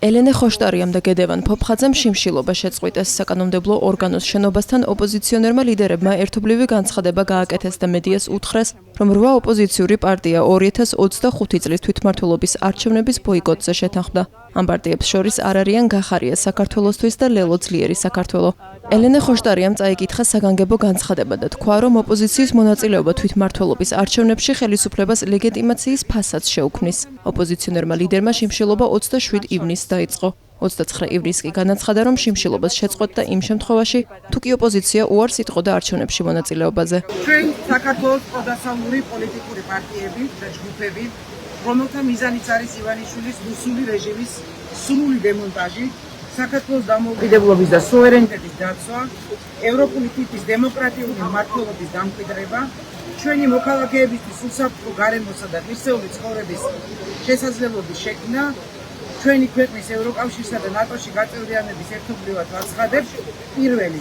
ელენე ხოშტარიამ და გედევან ფოფხაძემ შიმშილობა შეწყვიტეს საკანონმდებლო ორგანოს შენობასთან ოპოზიციონერმა ლიდერებმა ერთობლივი განცხადება გააკეთეს და მედიას უთხრეს, რომ 8 ოპოზიციური პარტია 2025 წლის თვითმმართველობის არჩევნების ბოიკოტზე შეთანხმდა. ამ პარტიებს შორის არ არიან გახარია საქართველოსთვის და ლელო ძლიერი საქართველო. ელენე ხოშტარიამ წაიკითხა საგანგებო განცხადება და თქვა, რომ ოპოზიციის მონაწილეობა თვითმმართველობის არჩევნებში ხელისუფლებას ლეგიტიმაციის ფასადს შეუქმნის. ოპოზიციონერმა ლიდერმა შიმშილობა 27 ივნისს დაიწყო. 29 ივნისს კი განაცხადა, რომ შიმშილობას შეწყვეტდა იმ შემთხვევაში, თუ კი ოპოზიცია უარს იტყოდა არჩევნებში მონაწილეობაზე. ჩვენ საქართველოს პროდასალური პოლიტიკური პარტიები და ჯგუფები, რომელთა მიზანიც არის ივანიშვილის რუსული რეჟიმის სრული დემონტაჟი, საქართველოს დამოუკიდებლობის და სუვერენიტეტის დაცვა, ევროპული ტიპის დემოკრატიული მმართველობის დამკვიდრება, ჩვენი მოქალაქეებისთვის უსაფრთხო გარემოსა და ღირსეული ცხოვრების შესაძლებლობის შექმნა, ჩვენი ქვეყნის ევროკავშირსა და ნატოში გაწევრიანების ერთობლივად აცხადებს პირველი.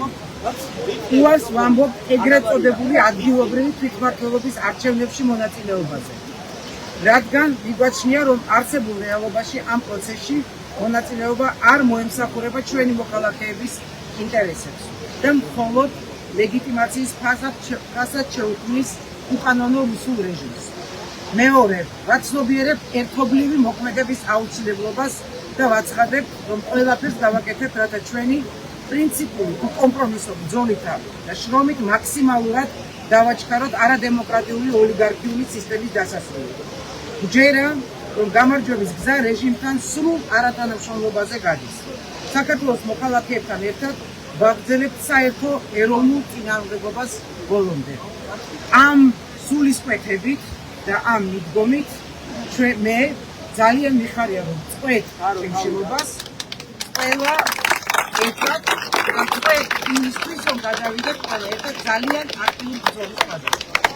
უარს ვამბობ ეგრეთ წოდებული ადგილობრივი თვითმმართველობის არჩევნებში მონაწილეობაზე. რადგან მიგვაჩნია, რომ არსებულ რეალობაში ამ პროცესში მონაწილეობა არ მოემსახურება ჩვენი მოქალაქეების ინტერესებს და მხოლოდ ლეგიტიმაციის ფასადს შეუქმნის უკანონო რუსულ რეჟიმს. მეორე, ვაცნობიერებ ერთობლივი მოქმედების აუცილებლობას და ვაცხადებ, რომ ყველაფერს გავაკეთებ, რათა ჩვენი პრინციპული უკომპრომისო ბრძოლითა და შრომით მაქსიმალურად დავაჩქაროთ არადემოკრატიული ოლიგარქიული სისტემის დასასრულს. ვჯერა, რომ გამარჯვების გზა რეჟიმთან სრულ არათანამშრომლობაზე გადის. საქართველოს მოქალაქეებთან ერთად ვაგრძელებთ საერთო ეროვნულ წინააღმდეგობას ბოლომდე. ამ სულისკვეთებით და ამ მიდგომით მე ძალიან მიხარია, რომ წყვეთ შიმშილობას ყველა ერთად და წყვეთ იმისთვის, რომ გადავიდეთ ყველა ერთად ძალიან აქტიურ ბრძოლის ხაზზე.